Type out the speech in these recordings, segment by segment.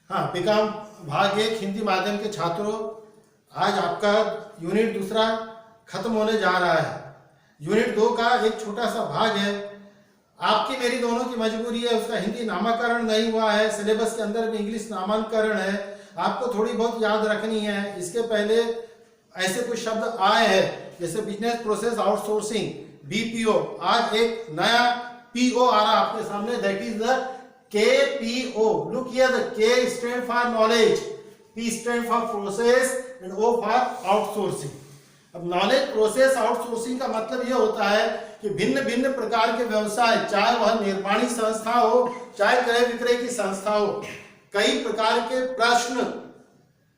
हाँ, बीकॉम भाग 1 हिंदी माध्यम के छात्रों, आज आपका यूनिट दूसरा खत्म होने जा रहा है। यूनिट 2 का एक छोटा सा भाग है। आपकी मेरी दोनों की मजबूरी है, उसका हिंदी नामाकरण नहीं हुआ है, सिलेबस के अंदर में इंग्लिश नामांकरण है, आपको थोड़ी बहुत याद रखनी है। इसके पहले ऐसे कुछ शब्द आए हैं जैसे बिजनेस प्रोसेस आउटसोर्सिंग, बीपीओ। आज एक नया पीओ आ रहा है आपके सामने, that is the KPO. Look here, the K stand for knowledge, P stand for process and O for outsourcing. अब नॉलेज प्रोसेस आउटसोर्सिंग का मतलब यह होता है कि भिन्न भिन्न प्रकार के व्यवसाय, चाहे वह निर्माणी संस्था हो, चाहे क्रय विक्रय की संस्था हो, कई प्रकार के प्रश्न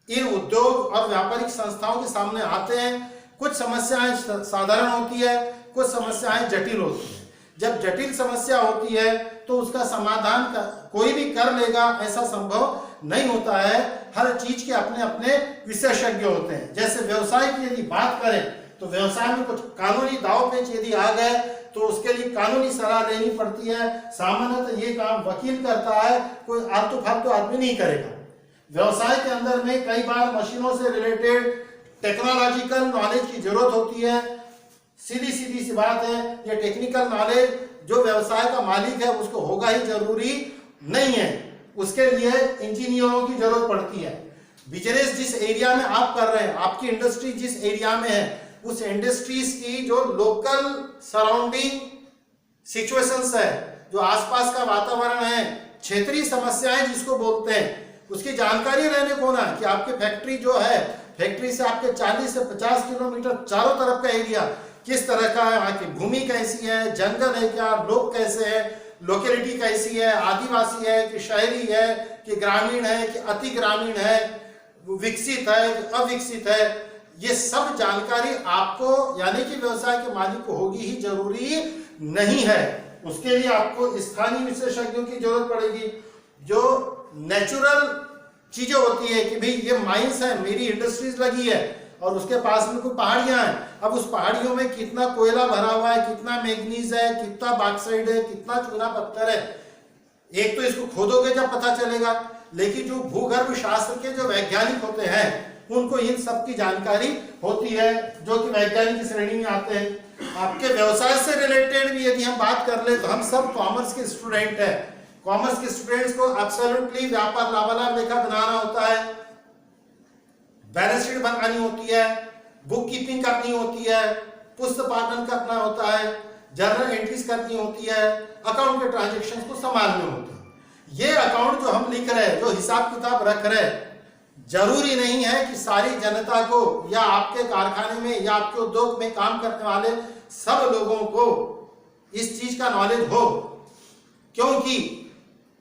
इन उद्योग और व्यापारिक संस्थाओं के सामने आते हैं। कुछ समस्याएं साधारण होती है, कुछ समस्याएं जटिल होती है। जब जटिल समस्या होती है तो उसका समाधान कोई भी कर लेगा, ऐसा संभव नहीं होता है। हर चीज के अपने अपने विशेषज्ञ होते हैं। जैसे व्यवसाय की यदि बात करें तो व्यवसाय में कुछ कानूनी दाव पेच यदि आ गए तो उसके लिए कानूनी सलाह लेनी पड़ती है। सामान्यतः ये काम वकील करता है, कोई आलतू फालतू आदमी नहीं करेगा। व्यवसाय के अंदर में कई बार मशीनों से रिलेटेड टेक्नोलॉजिकल नॉलेज की जरूरत होती है। सीधी सी बात है, ये टेक्निकल नॉलेज जो व्यवसाय का मालिक है उसको होगा ही जरूरी नहीं है, उसके लिए इंजीनियरों की जरूरत पड़ती है। बिजनेस जिस एरिया में आप कर रहे हैं, आपकी इंडस्ट्री जिस एरिया में है, उस इंडस्ट्रीज की जो लोकल सराउंडिंग सिचुएशंस है, जो आसपास का वातावरण है, क्षेत्रीय समस्याएं जिसको बोलते हैं, उसकी जानकारी रहने को ना कि आपकी फैक्ट्री जो है, फैक्ट्री से आपके 40 से 50 किलोमीटर चारों तरफ का एरिया किस तरह का है, वहां की भूमि कैसी है, जंगल है क्या, लोग कैसे हैं, लोकेलिटी कैसी है, आदिवासी है कि शहरी है कि ग्रामीण है कि अति ग्रामीण है, विकसित है कि अविकसित है, ये सब जानकारी आपको यानी कि व्यवसाय के मालिक को होगी ही जरूरी नहीं है। उसके लिए आपको स्थानीय विशेषज्ञों की जरूरत पड़ेगी। जो नेचुरल चीजें होती है कि भाई ये माइंस है, मेरी इंडस्ट्रीज लगी है और उसके पास में कोई पहाड़ियां हैं, अब उस पहाड़ियों में कितना कोयला भरा हुआ है, कितना मैग्नीज है, कितना बॉक्साइट है, कितना चूना पत्थर है, एक तो इसको खोदोगे जब पता चलेगा। लेकिन जो भूगर्भ शास्त्र के जो वैज्ञानिक होते हैं उनको इन सब की जानकारी होती है, जो कि वैज्ञानिक की श्रेणी में आते हैं। आपके व्यवसाय से रिलेटेड भी यदि हम बात कर ले तो हम सब कॉमर्स के स्टूडेंट हैं। कॉमर्स के स्टूडेंट्स को एब्सोल्युटली व्यापार लाभालाभ लेखा बनाना होता है, बैलेंस शीट बनानी होती है, बुक कीपिंग करनी होती है, पुस्तक पाठन करना होता है, जर्नल एंट्रीज करनी होती है, अकाउंट के ट्रांजैक्शंस को संभालने होते हैं। ये अकाउंट जो हम लिख रहे हैं, जो हिसाब किताब रख रहे हैं, जरूरी नहीं है कि सारी जनता को या आपके कारखाने में या आपके उद्योग में काम करने वाले सब लोगों को इस चीज का नॉलेज हो, क्योंकि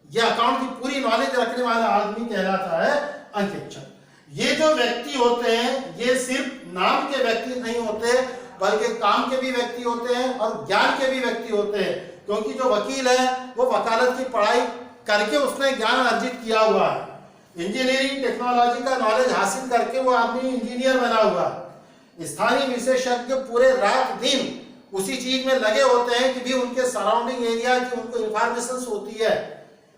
यह अकाउंट की पूरी नॉलेज रखने वाला आदमी कहलाता है अंकेक्षक। ये जो व्यक्ति होते हैं ये सिर्फ नाम के व्यक्ति नहीं होते, बल्कि काम के भी व्यक्ति होते हैं और ज्ञान के भी व्यक्ति होते हैं। क्योंकि जो वकील है वो वकालत की पढ़ाई करके उसने ज्ञान अर्जित किया हुआ है, इंजीनियरिंग टेक्नोलॉजी का नॉलेज हासिल करके वो आदमी इंजीनियर बना हुआ है। स्थानीय विशेषज्ञ पूरे रात दिन उसी चीज में लगे होते हैं कि भी उनके सराउंडिंग एरिया की उनको इंफॉर्मेशन होती है।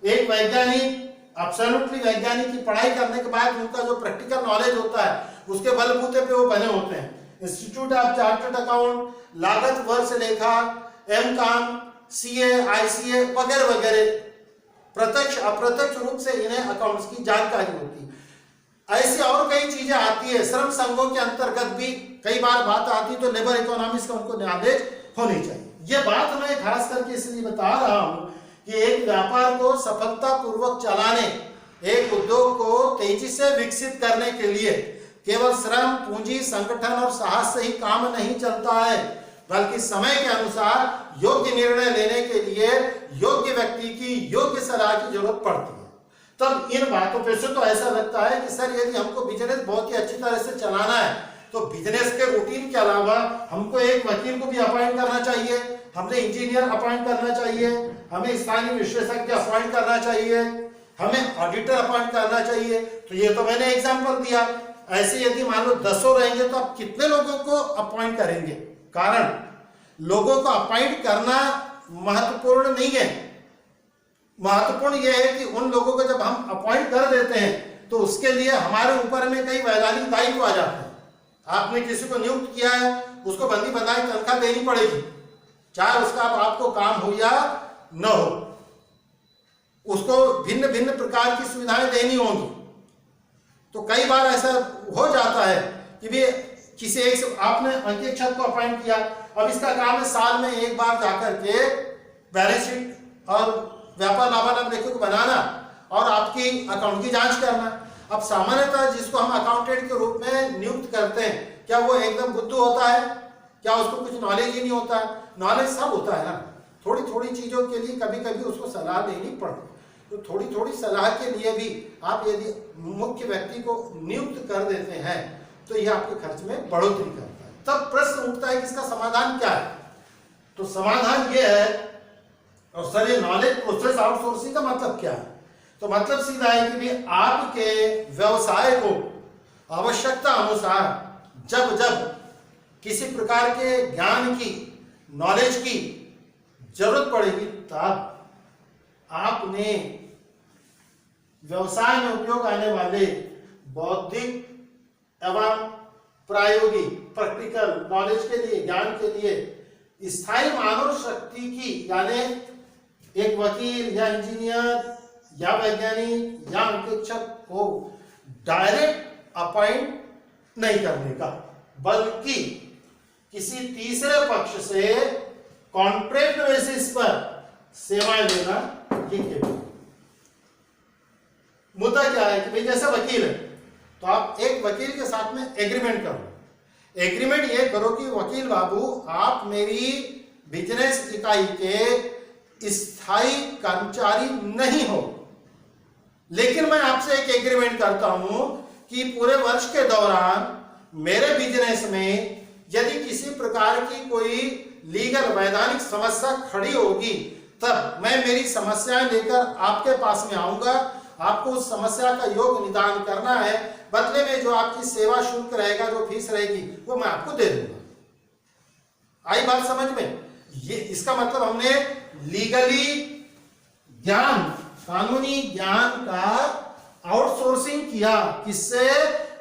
एक वैज्ञानिक एब्सोल्युटली वैज्ञानिक की पढ़ाई करने के बाद उनका जो प्रैक्टिकल नॉलेज होता है उसके बलबूते पे वो बने होते हैं। इंस्टीट्यूट ऑफ चार्टर्ड अकाउंट, लागत वर्ष लेखा, एमकॉम, सीए, आईसीए वगैरह वगैरह, प्रत्यक्ष अप्रत्यक्ष रूप से इन्हें अकाउंट्स की जानकारी होती है। ऐसी और कई चीजें आती है। श्रम संघों के अंतर्गत भी कई बार बात आती है, तो लेबर इकोनॉमिक्स का उनको नॉलेज होनी चाहिए। ये बात मैं खास करके इसलिए बता रहा हूं कि एक व्यापार को सफलतापूर्वक चलाने, एक उद्योग को तेजी से विकसित करने के लिए केवल श्रम, पूंजी, संगठन और साहस से ही काम नहीं चलता है, बल्कि समय के अनुसार योग्य निर्णय लेने के लिए योग्य व्यक्ति की योग्य सलाह की जरूरत पड़ती है। तब इन बातों पे से तो ऐसा लगता है कि सर यदि हमको बिजनेस बहुत ही अच्छी तरह से चलाना है तो बिजनेस के रूटीन के अलावा हमको एक वकील को भी अपॉइंट करना चाहिए, हमें इंजीनियर अपॉइंट करना चाहिए, हमें स्थानीय विशेषज्ञ अपॉइंट करना चाहिए, हमें ऑडिटर अपॉइंट करना चाहिए। तो ये तो मैंने एग्जांपल दिया। ऐसे यदि मान लो 10 रहेंगे तो आप कितने लोगों को अपॉइंट करेंगे? कारण लोगों को अपॉइंट करना महत्वपूर्ण नहीं है, महत्वपूर्ण यह है कि उन लोगों को जब हम अपॉइंट कर देते हैं तो उसके लिए हमारे ऊपर में कई वैधानिक दायित्व आ जाते हैं। आपने किसी को नियुक्त किया है, उसको बंदी बंधाई तनख्वाह देनी पड़ेगी, चाहे उसका आपको काम हो या न हो, उसको भिन्न भिन्न प्रकार की सुविधाएं देनी होंगी। तो कई बार ऐसा हो जाता है कि भी किसी एक से आपने अंकेक्षक को अपॉइंट किया, अब इसका काम है साल में एक बार जाकर के बैलेंस शीट और व्यापार लाभांश लेखे को बनाना और आपकी अकाउंट की जांच करना। अब सामान्यतः जिसको हम अकाउंटेंट के रूप में नियुक्त करते हैं, क्या वो एकदम बुद्धू होता है? क्या उसको कुछ नॉलेज ही नहीं होता है? नॉलेज सब होता है ना, थोड़ी थोड़ी चीजों के लिए कभी कभी उसको सलाह लेनी पड़ती। तो थोड़ी थोड़ी सलाह के लिए भी आप यदि मुख्य व्यक्ति को नियुक्त कर देते हैं तो यह आपके खर्च में बढ़ोतरी करता है। तब प्रश्न उठता है कि इसका समाधान क्या है? तो समाधान यह है, और सर ये नॉलेज प्रोसेस आउटसोर्सिंग का मतलब क्या है? तो मतलब सीधा है कि भी आपके व्यवसाय को आवश्यकता अनुसार जब जब किसी प्रकार के ज्ञान की, नॉलेज की जरूरत पड़ेगी, तब आपने व्यवसाय में उपयोग आने वाले बौद्धिक एवं प्रायोगिक प्रैक्टिकल नॉलेज के लिए, ज्ञान के लिए स्थायी मानव शक्ति की, यानी एक वकील या इंजीनियर या वैज्ञानिक या अंकेक्षक को डायरेक्ट अपॉइंट नहीं करने का, बल्कि किसी तीसरे पक्ष से कॉन्ट्रैक्ट बेसिस पर सेवाएं लेना, ये केवल मुद्दा क्या है कि भाई जैसे वकील है तो आप एक वकील के साथ में एग्रीमेंट करो। एग्रीमेंट ये करो कि वकील बाबू आप मेरी बिजनेस इकाई के स्थायी कर्मचारी नहीं हो, लेकिन मैं आपसे एक एग्रीमेंट करता हूं कि पूरे वर्ष के दौरान मेरे बिजनेस में यदि किसी प्रकार की कोई लीगल वैधानिक समस्या खड़ी होगी तब मैं मेरी समस्याएं लेकर आपके पास में आऊंगा, आपको उस समस्या का योग निदान करना है, बदले में जो आपकी सेवा शुल्क रहेगा, जो फीस रहेगी, वो मैं आपको दे दूंगा। आई बात समझ में? ये इसका मतलब हमने लीगली ज्ञान, कानूनी ज्ञान का आउटसोर्सिंग किया। किससे?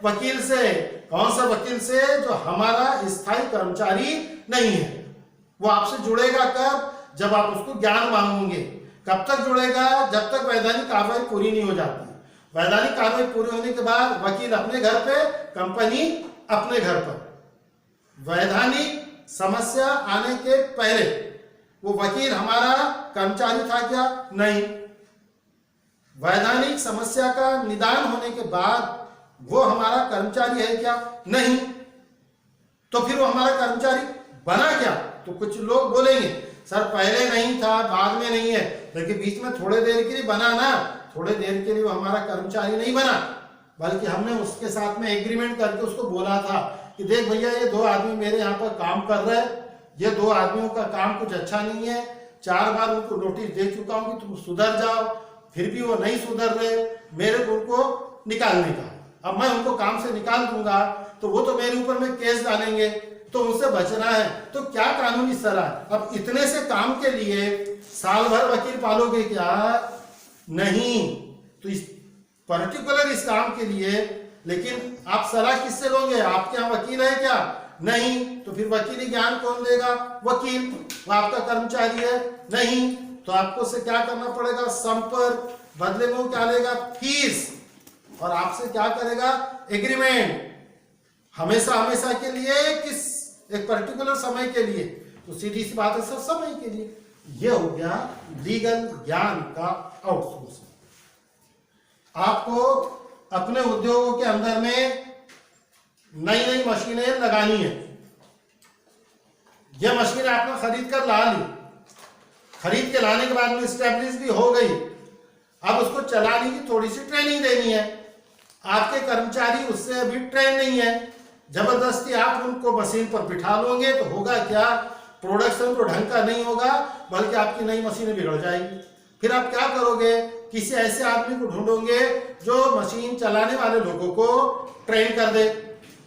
वकील से। कौन सा वकील से? जो हमारा स्थायी कर्मचारी नहीं है। वो आपसे जुड़ेगा कब? जब आप उसको ज्ञान मांगोगे। कब तक जुड़ेगा? जब तक वैधानिक कार्रवाई पूरी नहीं हो जाती। वैधानिक कार्रवाई पूरी होने के बाद वकील अपने घर पे, कंपनी अपने घर पर। वैधानिक समस्या आने के पहले वो वकील हमारा कर्मचारी था क्या? नहीं। वैधानिक समस्या का निदान होने के बाद वो हमारा कर्मचारी है क्या? नहीं। तो फिर वो हमारा कर्मचारी बना क्या? तो कुछ लोग बोलेंगे सर पहले नहीं था, बाद में नहीं है, लेकिन बीच में थोड़े देर के लिए बना ना, थोड़े देर के लिए वो हमारा कर्मचारी नहीं बना, बल्कि हमने उसके साथ में एग्रीमेंट करके उसको बोला था कि देख भैया ये दो आदमी मेरे यहाँ पर काम कर रहे हैं, ये दो आदमियों का काम कुछ अच्छा नहीं है, 4 बार उनको नोटिस दे चुका हूँ कि तुम सुधर जाओ, फिर भी वो नहीं सुधर रहे, मेरे को उनको निकालने का। अब मैं उनको काम से निकाल दूंगा तो वो तो मेरे ऊपर में केस डालेंगे, तो उनसे बचना है। तो क्या कानूनी सलाह? अब इतने से काम के लिए साल भर वकील पालोगे क्या? नहीं। तो इस पर्टिकुलर इस काम के लिए, लेकिन आप सलाह किससे लोगे? आपके यहाँ वकील है क्या? नहीं। तो फिर वकीली ज्ञान कौन देगा? वकील। वो आपका कर्मचारी है? नहीं। तो आपको से क्या करना पड़ेगा? संपर्क। बदले में वो क्या लेगा? फीस। और आपसे क्या करेगा? एग्रीमेंट। हमेशा हमेशा के लिए, किस एक पर्टिकुलर समय के लिए? तो सीधी सी बात है सर, समय के लिए। यह हो गया लीगल ज्ञान का आउटसोर्सिंग। आपको अपने उद्योगों के अंदर में नई नई मशीनें लगानी है। यह मशीन आपने खरीद कर ला ली, खरीद के लाने के बाद में स्टैब्लिश भी हो गई, अब उसको चलाने की थोड़ी सी ट्रेनिंग देनी है। आपके कर्मचारी उससे अभी ट्रेन नहीं है, जबरदस्ती आप उनको मशीन पर बिठा लोगे तो होगा क्या? प्रोडक्शन तो ढंग का नहीं होगा, बल्कि आपकी नई मशीनें बिगड़ जाएगी। फिर आप क्या करोगे? किसी ऐसे आदमी को ढूंढोगे जो मशीन चलाने वाले लोगों को ट्रेन कर दे।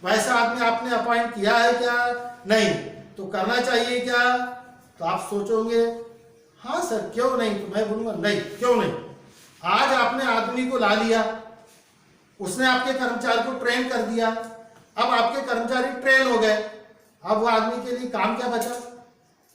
वैसा आदमी आपने अपॉइंट किया है क्या? नहीं। तो करना चाहिए क्या? तो आप सोचोगे हाँ सर क्यों नहीं, तो मैं बोलूंगा नहीं क्यों नहीं। आज आपने आदमी को ला लिया, उसने आपके कर्मचारी को ट्रेन कर दिया, अब आपके कर्मचारी ट्रेन हो गए, अब वो आदमी के लिए काम क्या बचा?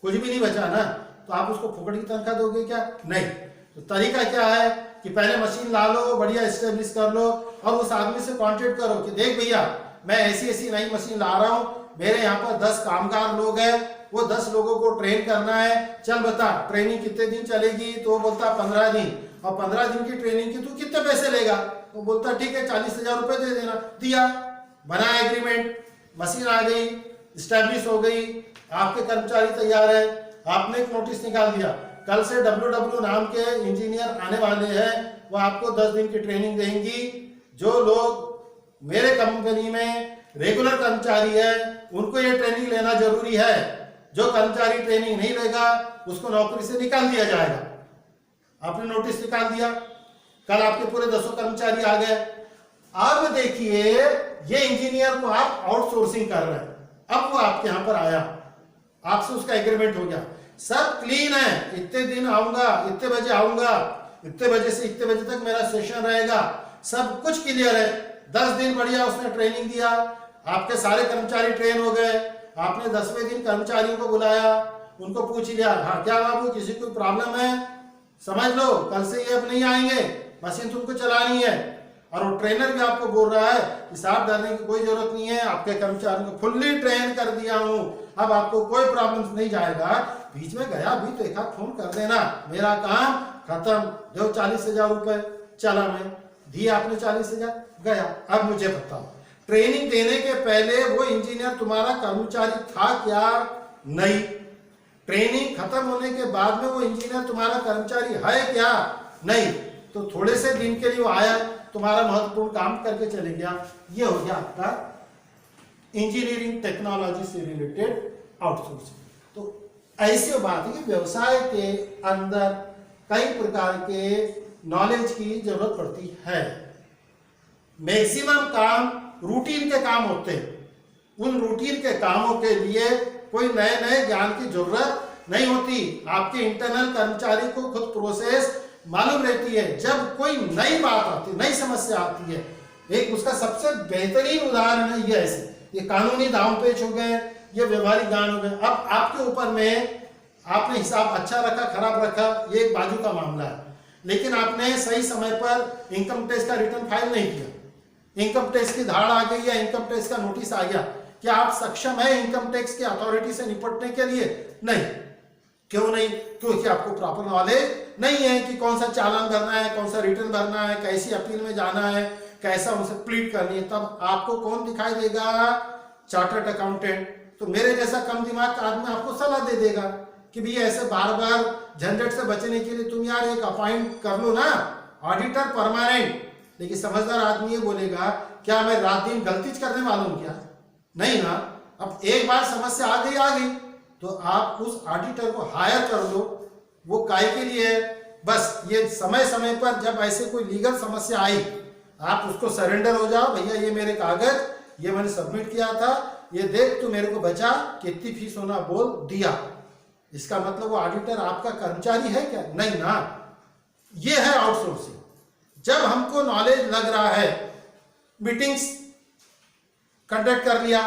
कुछ भी नहीं बचा ना। तो आप उसको फुकड़ की तनख्वाह दोगे क्या? नहीं। तो तरीका क्या है कि पहले मशीन ला लो, बढ़िया एस्टेब्लिश कर लो, और उस आदमी से कॉन्टेक्ट करो कि देख भैया मैं ऐसी ऐसी नई मशीन ला रहा हूँ, मेरे यहाँ पर 10 कामगार लोग हैं, वो 10 लोगों को ट्रेन करना है, चल बता ट्रेनिंग कितने दिन चलेगी? तो वो बोलता 15 दिन, और 15 दिन की ट्रेनिंग की तू कितने पैसे लेगा? वो बोलता ठीक है 40,000 रुपए दे देना। दिया, बना एग्रीमेंट, मशीन आ गई, स्टैब्लिश हो गई, आपके कर्मचारी तैयार है, आपने एक नोटिस निकाल दिया, कल से WW नाम के इंजीनियर आने वाले हैं, वो आपको 10 दिन की ट्रेनिंग देंगी। जो लोग मेरे कंपनी में रेगुलर कर्मचारी है उनको ये ट्रेनिंग लेना जरूरी है, जो कर्मचारी ट्रेनिंग नहीं लेगा उसको नौकरी से निकाल दिया जाएगा। आपने नोटिस निकाल दिया, कल आपके पूरे 10 कर्मचारी आ गए। अब देखिए ये इंजीनियर को आप आउटसोर्सिंग कर रहे हैं, अब वो आपके यहां पर आया, आपसे उसका एग्रीमेंट हो गया, सब क्लीन है, इतने दिन आऊंगा, इतने बजे आऊंगा, इतने बजे से इतने बजे तक मेरा सेशन रहेगा, सब कुछ क्लियर है। 10 दिन बढ़िया उसने ट्रेनिंग दिया, आपके सारे कर्मचारी ट्रेन हो गए, आपने 10वें दिन कर्मचारियों को बुलाया, उनको पूछ लिया, हाँ क्या बाबू किसी को प्रॉब्लम है? समझ लो कल से ये अब नहीं आएंगे, मशीन तुमको चलानी है। और वो ट्रेनर भी आपको बोल रहा है कि साहब डरने की कोई जरूरत नहीं है, आपके कर्मचारियों को फुल्ली ट्रेन कर दिया हूं, अब आपको कोई प्रॉब्लम नहीं जाएगा। बीच में गया भी तो एक हाथ फोन कर देना, मेरा काम खत्म, दो 40,000 रुपए, चला मैं दिए आपने 40,000, गया। अब मुझे बताओ ट्रेनिंग देने के पहले वो इंजीनियर तुम्हारा कर्मचारी था क्या? नहीं। ट्रेनिंग खत्म होने के बाद में वो इंजीनियर तुम्हारा कर्मचारी है क्या? नहीं। तो थोड़े से दिन के लिए वो आया, तुम्हारा महत्वपूर्ण काम करके चले गया। ये हो गया आपका इंजीनियरिंग टेक्नोलॉजी से रिलेटेड आउटसोर्सिंग। तो ऐसी बात है कि व्यवसाय के अंदर कई प्रकार के नॉलेज की जरूरत पड़ती है। मैक्सिमम काम रूटीन के काम होते हैं, उन रूटीन के कामों के लिए कोई नए नए ज्ञान की जरूरत नहीं होती। आपके इंटरनल कर्मचारी को खुद प्रोसेस मालूम रहती है। जब कोई नई बात आती है, नई समस्या आती है, एक उसका सबसे बेहतरीन उदाहरण है ये ऐसे, ये कानूनी दांव पेच हो गए, ये व्यवहारिक ज्ञान हो गए। अब आपके ऊपर में आपने हिसाब अच्छा रखा खराब रखा ये एक बाजू का मामला है, लेकिन आपने सही समय पर इनकम टैक्स का रिटर्न फाइल नहीं किया, इनकम टैक्स की धाड़ आ गई या इनकम टैक्स का नोटिस आ गया, क्या आप सक्षम है इनकम टैक्स की अथॉरिटी से निपटने के लिए? नहीं। क्यों नहीं? क्योंकि आपको प्रॉपर नॉलेज नहीं है कि कौन सा चालान भरना है, कौन सा रिटर्न भरना है, कैसी अपील में जाना है, कैसा उनसे प्लीड करनी है। तब आपको कौन दिखाई देगा? Chartered accountant. तो मेरे जैसा कम दिमाग का आदमी आपको सलाह दे देगा कि भैया ऐसे बार बार झंझट से बचने के लिए तुम यार एक अपॉइंट कर लो ना ऑडिटर परमानेंट। लेकिन समझदार आदमी ये बोलेगा क्या मैं रात दिन गलती करने वाला हूं क्या? नहीं ना। अब एक बार समस्या आ गई तो आप उस ऑडिटर को हायर कर लो। वो काय के लिए है? बस ये समय समय पर जब ऐसे कोई लीगल समस्या आई आप उसको सरेंडर हो जाओ, भैया ये मेरे कागज ये मैंने सबमिट किया था, ये देख तू मेरे को बचा, कितनी फीस होना बोल दिया। इसका मतलब वो ऑडिटर आपका कर्मचारी है क्या? नहीं ना। ये है आउटसोर्सिंग। जब हमको नॉलेज लग रहा है, मीटिंग्स कंडक्ट कर लिया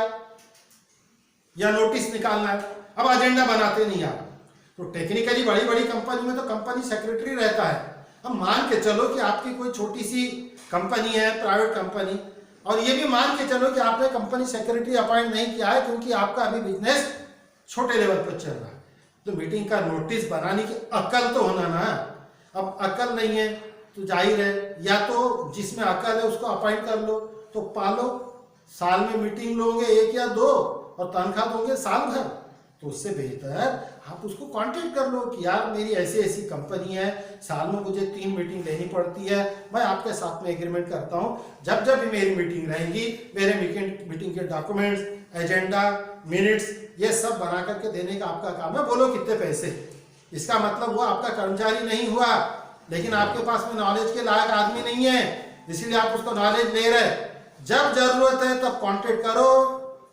या नोटिस निकालना है, अब एजेंडा बनाते नहीं आप। तो टेक्निकली बड़ी बड़ी कंपनी में तो कंपनी सेक्रेटरी रहता है। अब मान के चलो कि आपकी कोई छोटी सी कंपनी है, प्राइवेट कंपनी, और ये भी मान के चलो कि आपने कंपनी सेक्रेटरी अपॉइंट नहीं किया है क्योंकि आपका अभी बिजनेस छोटे लेवल पर चल रहा है, तो मीटिंग का नोटिस बनाने की अक्ल तो होना ना। अब अक्ल नहीं है तो जाहिर है या तो जिसमें अक्ल है उसको अपॉइंट कर लो, तो पालो, साल में मीटिंग लोगे 1 या 2 और तनख्वाह दोगे साल भर। तो उससे बेहतर आप उसको कांटेक्ट कर लो कि यार मेरी ऐसी ऐसी कंपनी है, साल में मुझे 3 मीटिंग लेनी पड़ती है, मैं आपके साथ में एग्रीमेंट करता हूँ, जब जब भी मेरी मीटिंग रहेगी मेरे मीटिंग के डॉक्यूमेंट्स, एजेंडा, मिनट्स ये सब बना करके देने का आपका काम है, बोलो कितने पैसे। इसका मतलब वो आपका कर्मचारी नहीं हुआ, लेकिन आपके पास में नॉलेज के लायक आदमी नहीं है, इसीलिए आप उसको नॉलेज ले रहे। जब जरूरत है तब कांटेक्ट करो,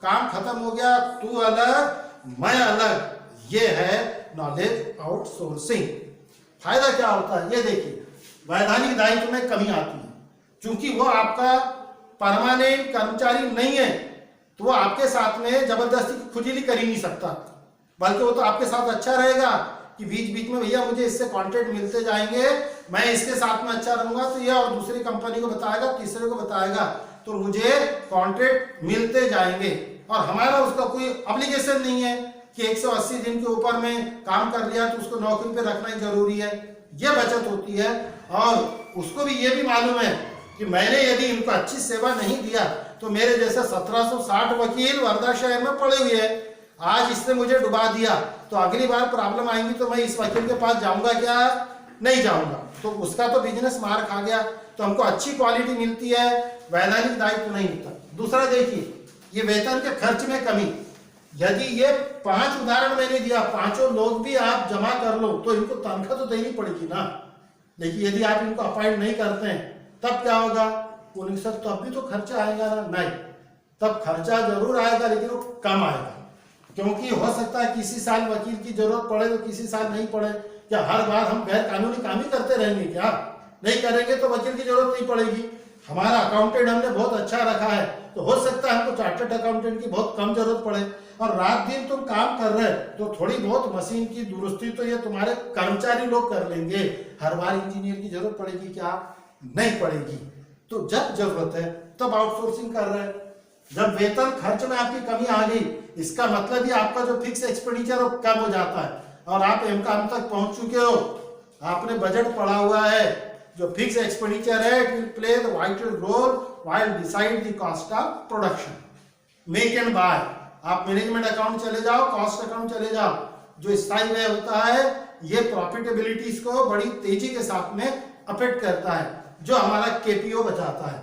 काम खत्म हो गया, तू अलग मैं अलग। ये है नॉलेज आउटसोर्सिंग। फायदा क्या होता है ये देखिए, वैधानिक दायित्व में कमी आती है, क्योंकि वो आपका परमानेंट कर्मचारी नहीं है तो वो आपके साथ में जबरदस्ती खुजली कर ही नहीं सकता, बल्कि वो तो आपके साथ अच्छा रहेगा कि बीच बीच में भैया मुझे इससे कॉन्ट्रैक्ट मिलते जाएंगे, मैं इसके साथ में अच्छा रहूंगा तो ये और दूसरी कंपनी को बताएगा, तीसरे को बताएगा, तो मुझे कॉन्ट्रैक्ट मिलते जाएंगे। और हमारा उसका कोई ऑब्लिगेशन नहीं है कि 180 दिन के ऊपर में काम कर लिया तो उसको नौकरी पे रखना ही जरूरी है। ये बचत होती है। और उसको भी ये भी मालूम है कि मैंने यदि इनको अच्छी सेवा नहीं दिया तो मेरे जैसे 1760 वकील वर्धा शहर में पड़े हुए हैं, आज इसने मुझे डुबा दिया तो अगली बार प्रॉब्लम आएंगी तो मैं इस वकील के पास जाऊंगा क्या? नहीं जाऊंगा। तो उसका तो बिजनेस मार खा गया। तो हमको अच्छी क्वालिटी मिलती है, वैधानिक दायित्व नहीं होता। दूसरा देखिए, ये वेतन के खर्च में कमी। यदि ये 5 उदाहरण मैंने दिया, पांचों लोग भी आप जमा कर लो तो इनको तनख्वाह तो देनी पड़ेगी ना। देखिए यदि आप इनको अपॉइंट नहीं करते हैं तब क्या होगा? बोलेंगे सर तब भी तो खर्चा आएगा ना। नहीं, तब खर्चा जरूर आएगा लेकिन वो कम आएगा, क्योंकि हो सकता है किसी साल वकील की जरूरत पड़े तो किसी साल नहीं पड़े। क्या हर बार हम गैर कानूनी काम ही करते रहेंगे? क्या नहीं करेंगे तो वकील की जरूरत नहीं पड़ेगी। हमारा अकाउंटेंट हमने बहुत अच्छा रखा है तो हो सकता है हमको चार्टर्ड अकाउंटेंट की बहुत कम जरूरत पड़े। और रात दिन तुम काम कर रहे तो थोड़ी बहुत मशीन की दुरुस्ती तो ये तुम्हारे कर्मचारी लोग कर लेंगे। हर बार इंजीनियर की जरूरत पड़ेगी क्या? नहीं पड़ेगी। तो जब जरूरत है तब आउटसोर्सिंग कर रहे हैं। जब वेतन खर्च में आपकी कमी आ गई, इसका मतलब ही आपका जो फिक्स एक्सपेंडिचर वो कम हो जाता है और आप एमकॉम तक पहुंच चुके हो, आपने बजट पढ़ा हुआ है। जो फिक्स एक्सपेंडिचर है it will play the vital role while decide the cost of production. Make and buy, आप मैनेजमेंट अकाउंट चले जाओ, कॉस्ट अकाउंट चले जाओ, जो स्थायी व्यय होता है ये प्रॉफिटेबिलिटीज को बड़ी तेजी के साथ में अफेक्ट करता है, जो हमारा केपीओ बचाता है।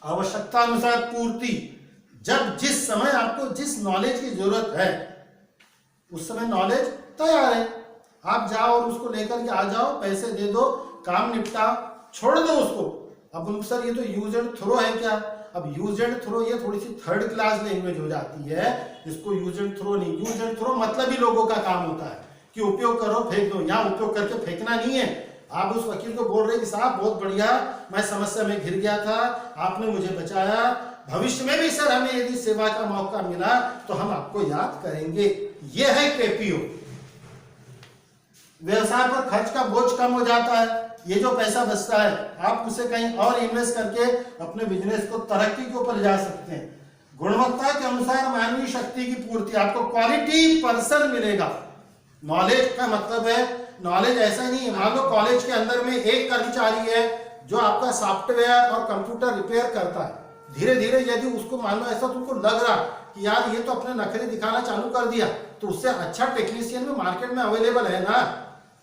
आवश्यकता अनुसार पूर्ति, जब जिस समय आपको जिस नॉलेज की जरूरत है उस समय नॉलेज तैयार है, आप जाओ और उसको लेकर के आ जाओ, पैसे दे दो, काम निपटा, छोड़ दो उसको। अब सर ये तो यूज एंड थ्रो है क्या? अब यूज एंड थ्रो ये थोड़ी सी थर्ड क्लास लैंग्वेज हो जाती है, इसको यूज एंड थ्रो नहीं। यूज एंड थ्रो मतलब ही लोगों का काम होता है कि उपयोग करो फेंक दो। यहाँ उपयोग करके फेंकना नहीं है। आप उस वकील को बोल रहे कि साहब बहुत बढ़िया, मैं समस्या में घिर गया था, आपने मुझे बचाया, भविष्य में भी सर हमें यदि सेवा का मौका मिला तो हम आपको याद करेंगे। यह है केपीओ। व्यवसाय पर खर्च का बोझ कम हो जाता है। ये जो पैसा बचता है आप उसे कहीं और इन्वेस्ट करके अपने बिजनेस को तरक्की के ऊपर ले जा सकते हैं। गुणवत्ता के अनुसार मानवीय शक्ति की पूर्ति, आपको क्वालिटी पर्सन मिलेगा। नॉलेज का मतलब है, नॉलेज ऐसा नहीं है मान लो कॉलेज के अंदर में एक कर्मचारी है जो आपका सॉफ्टवेयर और कंप्यूटर रिपेयर करता है। धीरे धीरे यदि उसको मान लो ऐसा तुमको लग रहा कि यार ये तो अपने नखरे दिखाना चालू कर दिया, तो उससे अच्छा टेक्नीशियन में मार्केट में अवेलेबल है ना,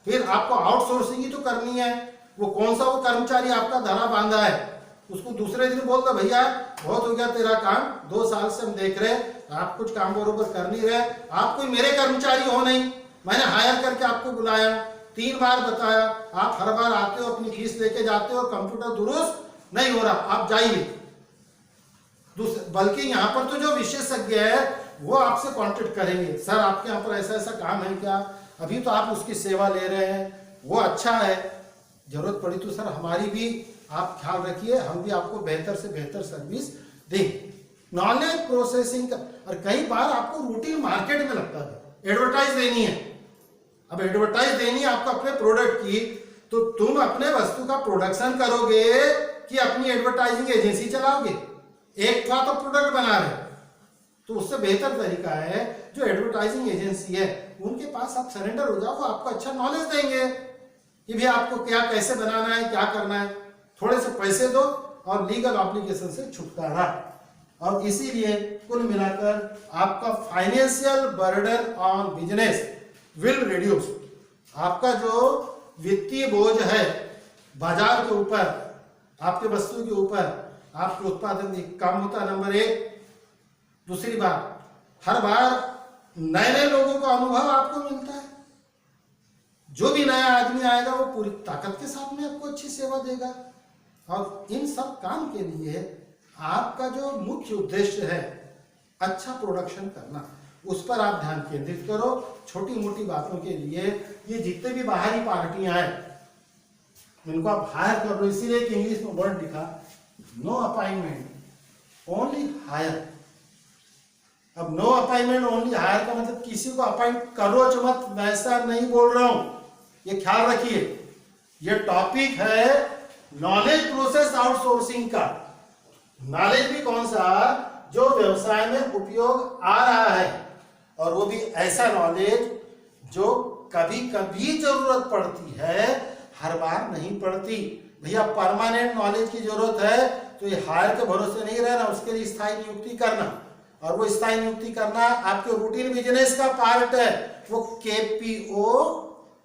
फिर आपको आउटसोर्सिंग ही तो करनी है। वो कौन सा वो कर्मचारी आपका धरा बांधा है, उसको दूसरे दिन बोल दो भैया बहुत हो गया तेरा काम, 2 साल से हम देख रहे आप कुछ काम बरोबर कर नहीं रहे, आप कोई मेरे कर्मचारी हो नहीं, मैंने हायर करके आपको बुलाया, 3 बार बताया, आप हर बार आते हो अपनी फीस लेके जाते हो, कंप्यूटर दुरुस्त नहीं हो रहा, आप जाइए। बल्कि यहाँ पर तो जो विशेषज्ञ है वो आपसे कांटेक्ट करेंगे, सर आपके यहाँ पर ऐसा ऐसा काम है क्या, अभी तो आप उसकी सेवा ले रहे हैं, वो अच्छा है, जरूरत पड़ी तो सर हमारी भी आप ख्याल रखिए, हम भी आपको बेहतर से बेहतर सर्विस दें। नॉलेज प्रोसेसिंग का, और कई बार आपको रूटीन मार्केट में लगता है एडवर्टाइज देनी है। अब एडवर्टाइज देनी है आपको अपने प्रोडक्ट की, तो तुम अपने वस्तु का प्रोडक्शन करोगे कि अपनी एडवर्टाइजिंग एजेंसी चलाओगे? एक का तो प्रोडक्ट बना रहे, तो उससे बेहतर तरीका है जो एडवर्टाइजिंग एजेंसी है उनके पास आप सरेंडर हो जाओ, वो आपको अच्छा नॉलेज देंगे कि भी आपको क्या कैसे बनाना है, क्या करना है, थोड़े से पैसे दो और लीगल ऑब्लिगेशन से छुटकारा। और इसीलिए कुल मिलाकर आपका financial burden on business will reduce. आपका जो वित्तीय बोझ है बाजार के ऊपर, आपके वस्तु के ऊपर, आपके उत्पादन कम होता है, नंबर 1। दूसरी बात, हर बार नए नए लोगों का अनुभव आपको मिलता है। जो भी नया आदमी आएगा वो पूरी ताकत के साथ में आपको अच्छी सेवा देगा। और इन सब काम के लिए आपका जो मुख्य उद्देश्य है अच्छा प्रोडक्शन करना, उस पर आप ध्यान केंद्रित करो। छोटी मोटी बातों के लिए ये जितने भी बाहरी पार्टियां हैं इनको आप हायर कर लो। इसीलिए एक इंग्लिश में वर्ड लिखा, नो अपॉइंटमेंट ओनली हायर। अब नो अपॉइंटमेंट ओनली हायर का मतलब किसी को अपॉइंट करो मत, वैसा नहीं बोल रहा हूं, ये ख्याल रखिए। ये टॉपिक है नॉलेज प्रोसेस आउटसोर्सिंग का। नॉलेज भी कौन सा, जो व्यवसाय में उपयोग आ रहा है, और वो भी ऐसा नॉलेज जो कभी कभी जरूरत पड़ती है, हर बार नहीं पड़ती। भैया परमानेंट नॉलेज की जरूरत है तो ये हायर के भरोसे नहीं रहना, उसके लिए स्थायी नियुक्ति करना, और वो स्थायी नियुक्ति करना आपके रूटीन बिजनेस का पार्ट है, वो केपीओ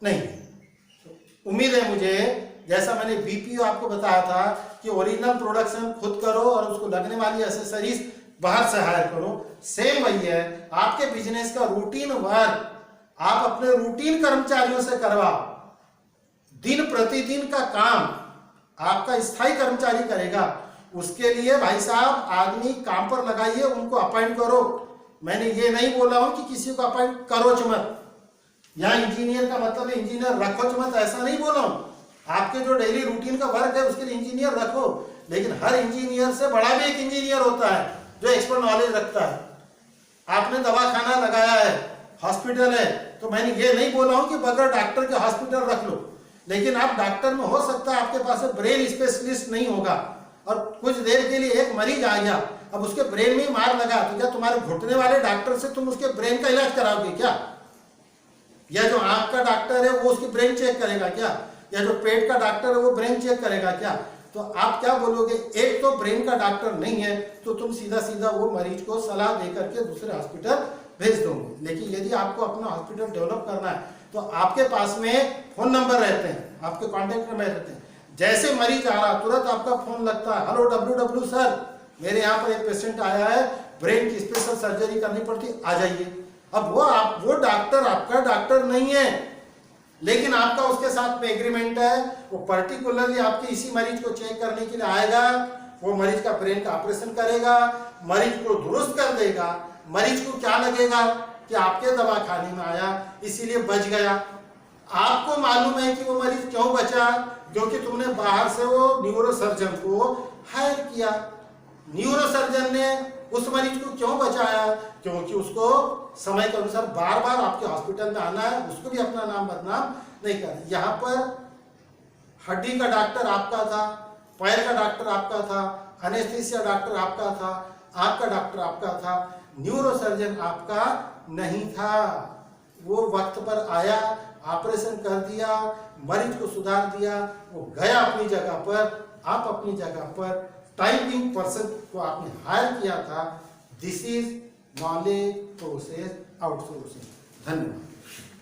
नहीं। उम्मीद है मुझे, जैसा मैंने बीपीओ आपको बताया था कि ओरिजिनल प्रोडक्शन खुद करो और उसको लगने वाली एसेसरीज बाहर से हायर करो, सेम वही है आपके बिजनेस का रूटीन वर्क आप अपने रूटीन कर्मचारियों से करवाओ। दिन प्रतिदिन का काम आपका स्थायी कर्मचारी करेगा। उसके लिए भाई साहब आदमी काम पर लगाइए, उनको अपॉइंट करो। मैंने ये नहीं बोला हूं कि किसी को अपॉइंट करो मत, या इंजीनियर का मतलब है इंजीनियर रखो मत, ऐसा नहीं बोला हूं। आपके जो डेली रूटीन का वर्क है उसके लिए इंजीनियर रखो, लेकिन हर इंजीनियर से बड़ा भी एक इंजीनियर होता है जो एक्सपर्ट नॉलेज रखता है। आपने दवाखाना लगाया है, हॉस्पिटल है, तो मैंने ये नहीं बोला हूं कि बगैर डॉक्टर के हॉस्पिटल रख लो, लेकिन आप डॉक्टर में हो सकता है आपके पास ब्रेन स्पेशलिस्ट नहीं होगा, और कुछ देर के लिए एक मरीज आ गया, अब उसके ब्रेन में मार लगा, तो क्या तुम्हारे घुटने वाले डॉक्टर से तुम उसके ब्रेन का इलाज कराओगे क्या? या जो आंख का डॉक्टर है वो उसकी ब्रेन चेक करेगा क्या? या जो पेट का डॉक्टर है वो ब्रेन चेक करेगा क्या? तो आप क्या बोलोगे, एक तो ब्रेन का डॉक्टर नहीं है तो तुम सीधा सीधा वो मरीज को सलाह दे करके दूसरे हॉस्पिटल भेज दोगे। लेकिन यदि आपको अपना हॉस्पिटल डेवलप करना है तो आपके पास में फोन नंबर रहते हैं, आपके कॉन्टेक्ट में रहते हैं। जैसे मरीज आ रहा तुरंत आपका फोन लगता है, हेलो डब्ल्यू सर, मेरे यहाँ पर एक पेशेंट आया है, ब्रेन की स्पेशल सर्जरी करनी पड़ती, आ जाइए। अब वो डॉक्टर आपका डॉक्टर नहीं है, लेकिन आपका उसके साथ में एग्रीमेंट है, वो पर्टिकुलरली आपके इसी मरीज को चेक करने के लिए आएगा, वो मरीज का ब्रेन का ऑपरेशन करेगा, मरीज को दुरुस्त कर देगा। मरीज को क्या लगेगा कि आपके दवाखाने में आया इसीलिए बच गया। आपको मालूम है कि वो मरीज क्यों बचा, क्योंकि तुमने बाहर से वो न्यूरोसर्जन को हायर किया। न्यूरोसर्जन ने उस मरीज को क्यों बचाया, क्योंकि उसको समय के अनुसार बार बार आपके हॉस्पिटल में आना है, उसको भी अपना नाम बदनाम नहीं करना। यहाँ पर हड्डी का डॉक्टर आपका था, पैर का डॉक्टर आपका था, एनेस्थीसिया डॉक्टर आपका था, आंख का डॉक्टर आपका था, न्यूरोसर्जन आपका नहीं था। वो वक्त पर आया, ऑपरेशन कर दिया, मरीज को सुधार दिया, वो गया अपनी जगह पर, आप अपनी जगह पर टाइपिंग पर्सन को आपने हायर किया था। This is knowledge process outsourcing. धन्यवाद।